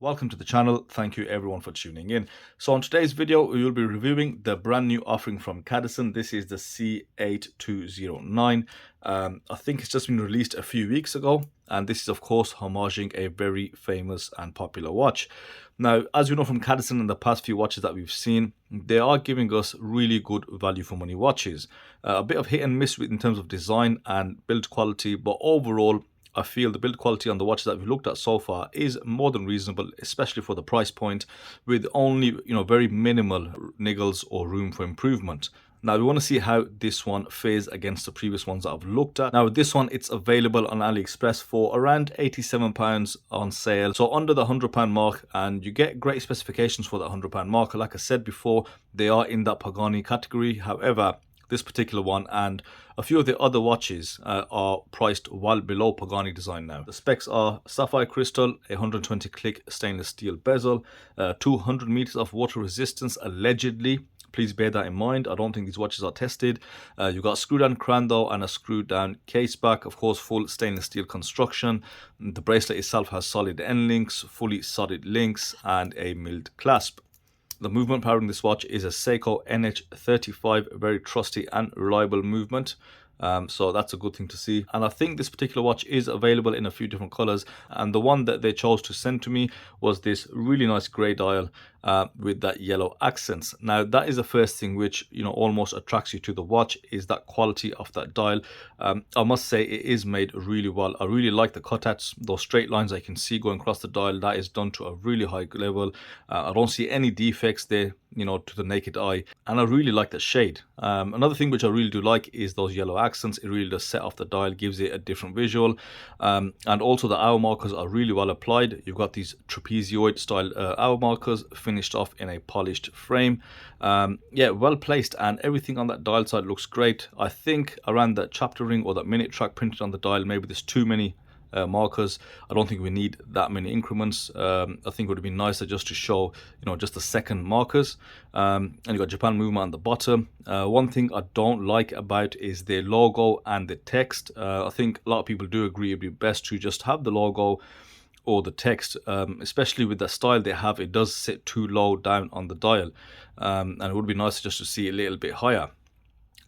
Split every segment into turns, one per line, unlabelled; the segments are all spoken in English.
Welcome to the channel. Thank you everyone for tuning in. So on today's video, we will be reviewing the brand new offering from Cadisen. This is the C8209. I think it's just been released a few weeks ago, and this is of course homaging a very famous and popular watch. Now, as you know from Cadisen in the past few watches that we've seen, they are giving us really good value for money watches. A bit of hit and miss in terms of design and build quality, but overall I feel the build quality on the watches that we've looked at so far is more than reasonable, especially for the price point, with only very minimal niggles or room for improvement. Now we want to see how this one fares against the previous ones that I've looked at. Now with this one, it's available on AliExpress for around £87 on sale, so under the £100 mark, and you get great specifications for that £100 mark. Like I said before, they are in that Pagani category. However, this particular one and a few of the other watches are priced well below Pagani design now. The specs are sapphire crystal, a 120 click stainless steel bezel, 200 meters of water resistance allegedly. Please bear that in mind. I don't think these watches are tested. You've got a screw down crown though and a screw down case back. Of course, full stainless steel construction. The bracelet itself has solid end links, fully solid links, and a milled clasp. The movement powering this watch is a Seiko NH35, very trusty and reliable movement. So that's a good thing to see. And I think this particular watch is available in a few different colors, and the one that they chose to send to me was this really nice gray dial with that yellow accents. Now that is the first thing which almost attracts you to the watch, is that quality of that dial. I must say it is made really well. I really like the cutouts, those straight lines I can see going across the dial. That is done to a really high level. I don't see any defects there, to the naked eye, and I really like the shade. Another thing which I really do like is those yellow accents. It really does set off the dial, gives it a different visual, and also the hour markers are really well applied. You've got these trapezoid style hour markers finished off in a polished frame. Yeah, well placed, and everything on that dial side looks great. I think around that chapter ring or that minute track printed on the dial, maybe there's too many markers. I don't think we need that many increments. I think it would have been nicer just to show just the second markers. And you got Japan movement on the bottom. One thing I don't like about is the logo and the text. I think a lot of people do agree it'd be best to just have the logo or the text, especially with the style they have. It does sit too low down on the dial, and it would be nice just to see a little bit higher.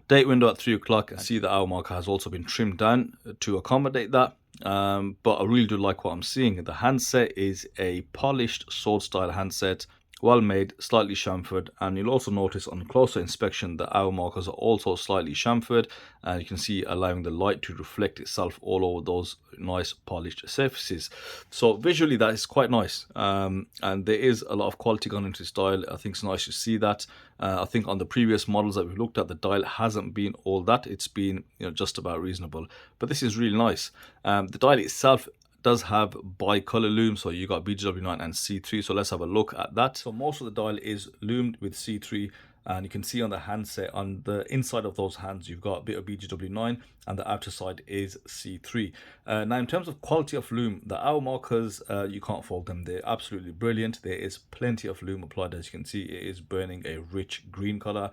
Date window at 3 o'clock. I see the hour marker has also been trimmed down to accommodate that. But I really do like what I'm seeing. The handset is a polished sword style handset, well made, slightly chamfered, and you'll also notice on closer inspection the hour markers are also slightly chamfered, and you can see allowing the light to reflect itself all over those nice polished surfaces. So visually that is quite nice, and there is a lot of quality gone into this dial. I think it's nice to see that. I think on the previous models that we've looked at, the dial hasn't been all that. It's been just about reasonable, but this is really nice. The dial itself does have bicolor lume, so you got BGW9 and C3. So let's have a look at that. So most of the dial is lumed with C3, and you can see on the handset, on the inside of those hands, you've got a bit of BGW9, and the outer side is C3. Now in terms of quality of lume, the hour markers, you can't fault them. They're absolutely brilliant. There is plenty of lume applied. As you can see, it is burning a rich green color.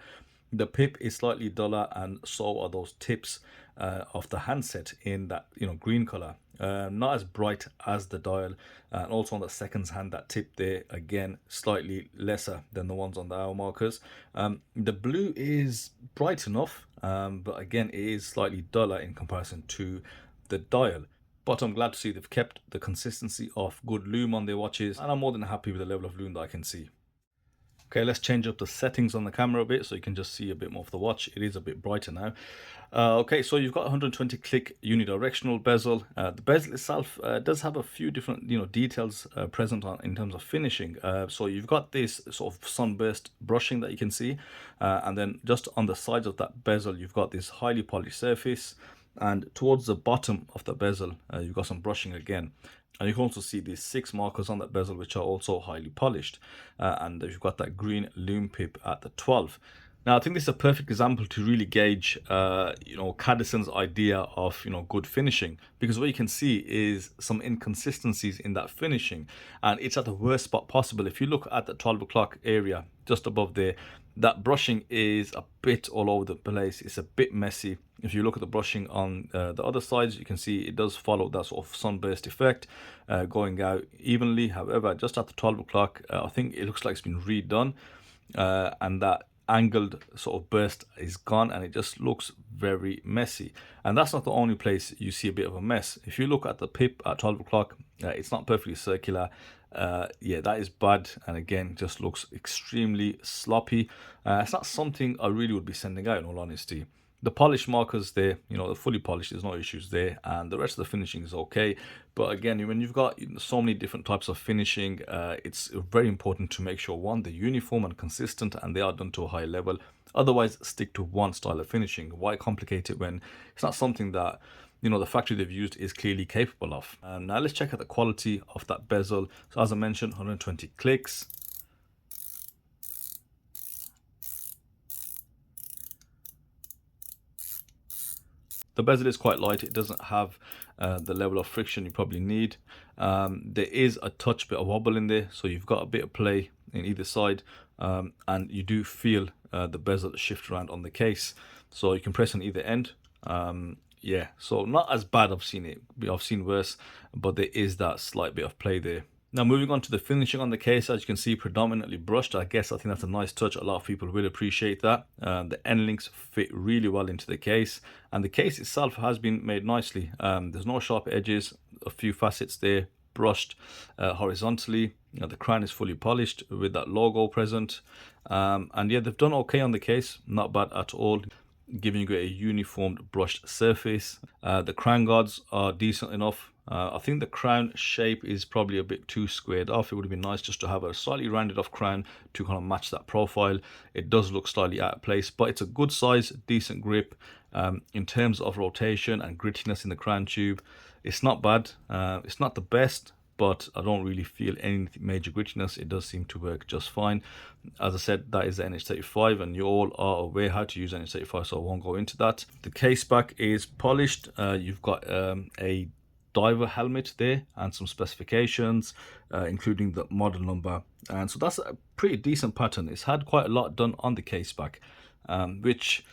The pip is slightly duller, and so are those tips of the handset in that green color. Not as bright as the dial, and also on the seconds hand, that tip there again slightly lesser than the ones on the hour markers. The blue is bright enough, but again it is slightly duller in comparison to the dial. But I'm glad to see they've kept the consistency of good lume on their watches, and I'm more than happy with the level of lume that I can see. Okay, let's change up the settings on the camera a bit so you can just see a bit more of the watch. It is a bit brighter now. Okay, so you've got 120 click unidirectional bezel. The bezel itself does have a few different details present in terms of finishing. So you've got this sort of sunburst brushing that you can see, and then just on the sides of that bezel you've got this highly polished surface, and towards the bottom of the bezel you've got some brushing again. And you can also see these 6 markers on that bezel, which are also highly polished. And you've got that green lume pip at the 12. Now, I think this is a perfect example to really gauge, Cadisen's idea of, good finishing. Because what you can see is some inconsistencies in that finishing. And it's at the worst spot possible. If you look at the 12 o'clock area, just above there, that brushing is a bit all over the place. It's a bit messy. If you look at the brushing on the other sides, you can see it does follow that sort of sunburst effect, going out evenly. However, just after 12 o'clock, I think it looks like it's been redone, and that angled sort of burst is gone, and it just looks very messy. And that's not the only place you see a bit of a mess. If you look at the pip at 12 o'clock, it's not perfectly circular. Yeah, that is bad, and again, just looks extremely sloppy. It's not something I really would be sending out, in all honesty. The polish markers there, you know, they're fully polished, there's no issues there, and the rest of the finishing is okay. But again, when you've got so many different types of finishing, it's very important to make sure, one, they're uniform and consistent, and they are done to a high level. Otherwise, stick to one style of finishing. Why complicate it when it's not something that, you know, the factory they've used is clearly capable of? Now let's check out the quality of that bezel. So as I mentioned, 120 clicks. The bezel is quite light. It doesn't have the level of friction you probably need. There is a touch bit of wobble in there, so you've got a bit of play in either side, and you do feel the bezel shift around on the case, so you can press on either end. Yeah, so not as bad. I've seen worse, but there is that slight bit of play there. Now moving on to the finishing on the case, as you can see, predominantly brushed. I think that's a nice touch. A lot of people will appreciate that. The end links fit really well into the case, and the case itself has been made nicely. There's no sharp edges, a few facets there, brushed horizontally. You know, the crown is fully polished with that logo present, and yeah, they've done okay on the case, not bad at all, giving you a uniformed brushed surface. The crown guards are decent enough. I think the crown shape is probably a bit too squared off. It would have been nice just to have a slightly rounded off crown to kind of match that profile. It does look slightly out of place, but it's a good size, decent grip. In terms of rotation and grittiness in the crown tube, it's not bad. It's not the best, but I don't really feel any major grittiness. It does seem to work just fine. As I said, that is the NH35, and you all are aware how to use NH35, so I won't go into that. The case back is polished. You've got a diver helmet there and some specifications, including the model number, and so that's a pretty decent pattern. It's had quite a lot done on the case back, which,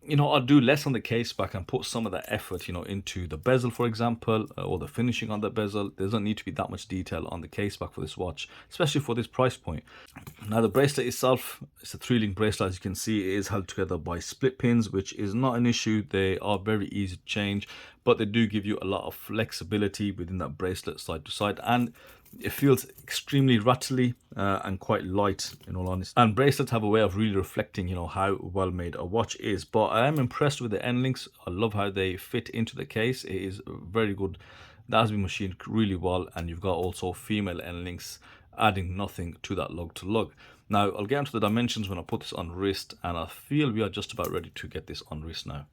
you know, I'll do less on the case back and put some of that effort, you know, into the bezel, for example, or the finishing on the bezel. There doesn't need to be that much detail on the case back for this watch, especially for this price point. Now the bracelet itself, it's a 3-link bracelet. As you can see, it is held together by split pins, which is not an issue. They are very easy to change, but they do give you a lot of flexibility within that bracelet side to side, and it feels extremely rattly and quite light, in all honesty. And bracelets have a way of really reflecting, you know, how well made a watch is. But I am impressed with the end links. I love how they fit into the case. It is very good. That has been machined really well, and you've got also female end links, adding nothing to that lug to lug. Now I'll get into the dimensions when I put this on wrist, and I feel we are just about ready to get this on wrist now.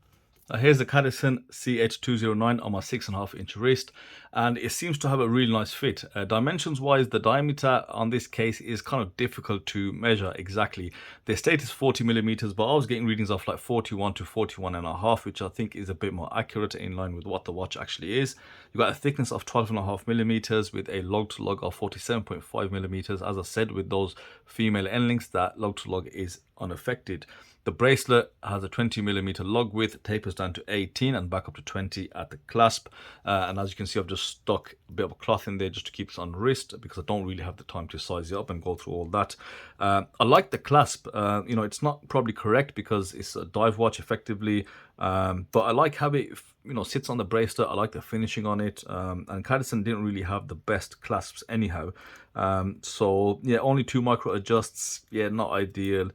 Here's the Cadisen CH209 on my 6.5-inch wrist, and it seems to have a really nice fit. Dimensions wise, the diameter on this case is kind of difficult to measure exactly. They state is 40 millimeters, but I was getting readings of like 41 to 41.5, which I think is a bit more accurate, in line with what the watch actually is. You've got a thickness of 12.5 millimeters with a lug to lug of 47.5 millimeters. As I said, with those female end links, that lug to lug is unaffected. The bracelet has a 20 millimeter lug width, tapers down to 18 and back up to 20 at the clasp. And as you can see, I've just stuck a bit of a cloth in there just to keep this on wrist, because I don't really have the time to size it up and go through all that. I like the clasp. You know, it's not probably correct because it's a dive watch effectively, but I like how it, you know, sits on the bracelet. I like the finishing on it, and Cadisen didn't really have the best clasps anyhow. So yeah, only 2 micro adjusts. Yeah, not ideal.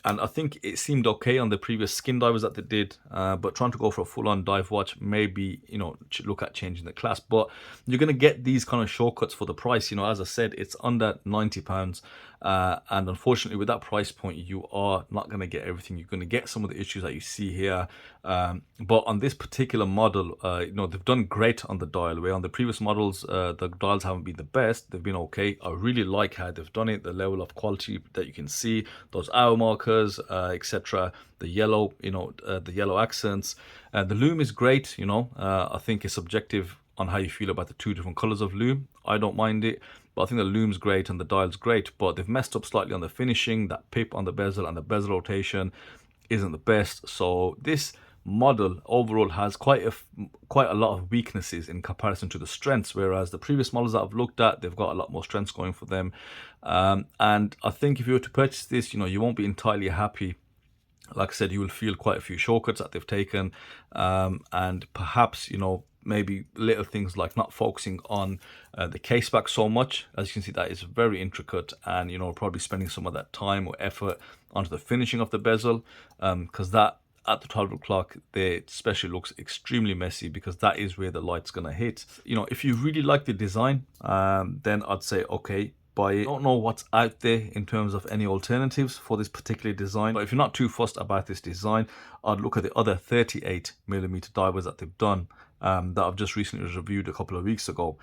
And I think it seemed okay on the previous skin divers that they did, but trying to go for a full-on dive watch, maybe, you know, look at changing the clasp. But you're going to get these kind of shortcuts for the price. You know, as I said, it's under £90, and unfortunately with that price point, you are not going to get everything. You're going to get some of the issues that you see here, but on this particular model, you know, they've done great on the dial. Where on the previous models, the dials haven't been the best. They've been okay. I really like how they've done it, the level of quality that you can see, those hour markers, etc. The yellow, you know, the yellow accents. The Lume is great. You know, I think it's subjective on how you feel about the 2 different colors of Lume. I don't mind it, but I think the lume's great and the dial's great, but they've messed up slightly on the finishing. That pip on the bezel and the bezel rotation isn't the best. So this model overall has quite a lot of weaknesses in comparison to the strengths, whereas the previous models that I've looked at, they've got a lot more strengths going for them. And I think if you were to purchase this, you won't be entirely happy. Like I said, you will feel quite a few shortcuts that they've taken, and perhaps maybe little things like not focusing on the case back so much. As you can see, that is very intricate, and probably spending some of that time or effort onto the finishing of the bezel, because that at the 12 o'clock there especially looks extremely messy, because that is where the light's gonna hit. If you really like the design, then I'd say okay, buy it. I don't know what's out there in terms of any alternatives for this particular design, but if you're not too fussed about this design, I'd look at the other 38mm divers that they've done, that I've just recently reviewed a couple of weeks ago.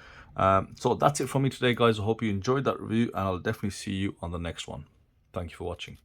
So that's it from me today, guys. I hope you enjoyed that review, and I'll definitely see you on the next one. Thank you for watching.